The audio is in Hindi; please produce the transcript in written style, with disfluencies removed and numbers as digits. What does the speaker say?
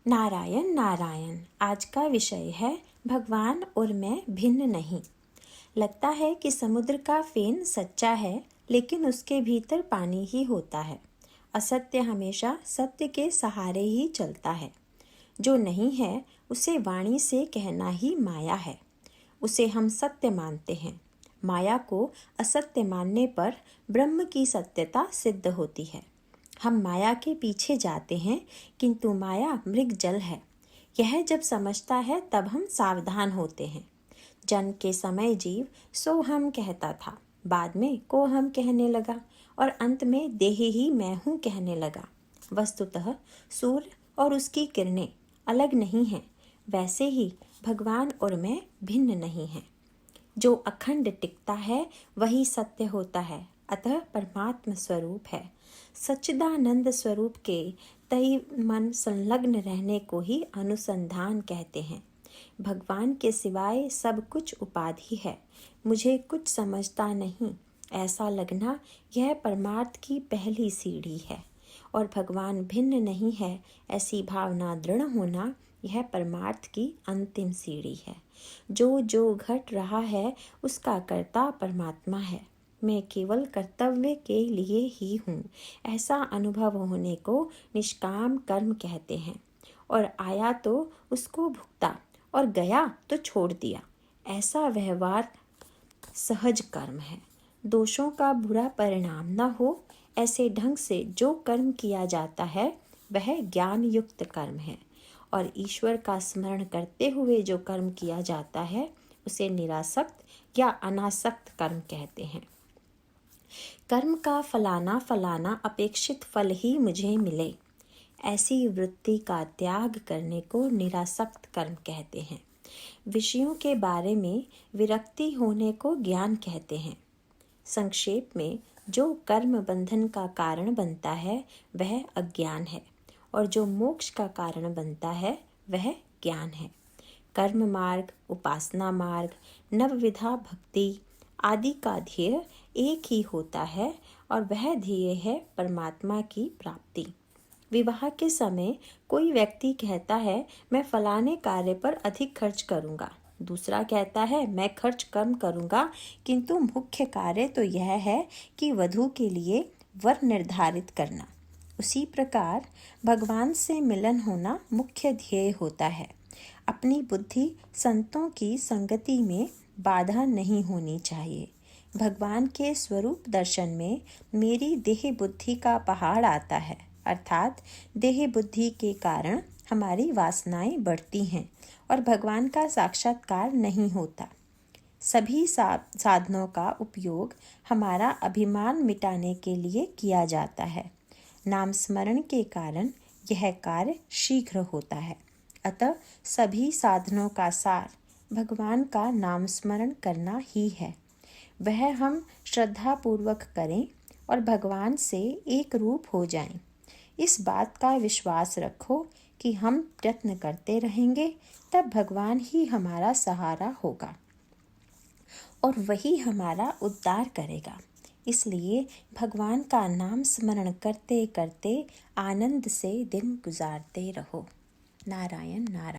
नारायण नारायण। आज का विषय है भगवान और मैं भिन्न नहीं। लगता है कि समुद्र का फेन सच्चा है, लेकिन उसके भीतर पानी ही होता है। असत्य हमेशा सत्य के सहारे ही चलता है। जो नहीं है उसे वाणी से कहना ही माया है। उसे हम सत्य मानते हैं। माया को असत्य मानने पर ब्रह्म की सत्यता सिद्ध होती है। हम माया के पीछे जाते हैं, किंतु माया मृग जल है। यह जब समझता है तब हम सावधान होते हैं। जन्म के समय जीव सो हम कहता था, बाद में को हम कहने लगा और अंत में देह ही मैं हूँ कहने लगा। वस्तुतः सूर्य और उसकी किरणें अलग नहीं हैं, वैसे ही भगवान और मैं भिन्न नहीं हैं। जो अखंड टिकता है वही सत्य होता है, अतः परमात्म स्वरूप है। सच्चिदानंद स्वरूप के तय मन संलग्न रहने को ही अनुसंधान कहते हैं। भगवान के सिवाय सब कुछ उपाधि है। मुझे कुछ समझता नहीं ऐसा लगना, यह परमार्थ की पहली सीढ़ी है। और भगवान भिन्न नहीं है ऐसी भावना दृढ़ होना, यह परमार्थ की अंतिम सीढ़ी है। जो घट रहा है उसका कर्ता परमात्मा है। मैं केवल कर्तव्य के लिए ही हूँ, ऐसा अनुभव होने को निष्काम कर्म कहते हैं। और आया तो उसको भुगता और गया तो छोड़ दिया, ऐसा व्यवहार सहज कर्म है। दोषों का बुरा परिणाम न हो, ऐसे ढंग से जो कर्म किया जाता है वह ज्ञान युक्त कर्म है। और ईश्वर का स्मरण करते हुए जो कर्म किया जाता है उसे निरासक्त या अनासक्त कर्म कहते हैं। कर्म का फलाना अपेक्षित फल ही मुझे मिले, ऐसी वृत्ति का त्याग करने को निरासक्त कर्म कहते हैं। विषयों के बारे में विरक्ति होने को ज्ञान कहते हैं। संक्षेप में जो कर्म बंधन का कारण बनता है वह अज्ञान है, और जो मोक्ष का कारण बनता है वह ज्ञान है। कर्म मार्ग, उपासना मार्ग, नवविधा भक्ति आदि का ध्येय एक ही होता है, और वह ध्येय है परमात्मा की प्राप्ति। विवाह के समय कोई व्यक्ति कहता है मैं फलाने कार्य पर अधिक खर्च करूँगा, दूसरा कहता है मैं खर्च कम करूँगा, किंतु मुख्य कार्य तो यह है कि वधू के लिए वर निर्धारित करना। उसी प्रकार भगवान से मिलन होना मुख्य ध्येय होता है। अपनी बुद्धि संतों की संगति में बाधा नहीं होनी चाहिए। भगवान के स्वरूप दर्शन में मेरी देह बुद्धि का पहाड़ आता है, अर्थात देह बुद्धि के कारण हमारी वासनाएं बढ़ती हैं और भगवान का साक्षात्कार नहीं होता। सभी साधनों का उपयोग हमारा अभिमान मिटाने के लिए किया जाता है। नाम स्मरण के कारण यह कार्य शीघ्र होता है। अतः सभी साधनों का सार भगवान का नाम स्मरण करना ही है। वह हम श्रद्धापूर्वक करें और भगवान से एक रूप हो जाएं। इस बात का विश्वास रखो कि हम प्रयत्न करते रहेंगे, तब भगवान ही हमारा सहारा होगा और वही हमारा उद्धार करेगा। इसलिए भगवान का नाम स्मरण करते करते आनंद से दिन गुजारते रहो। नारायण नारायण।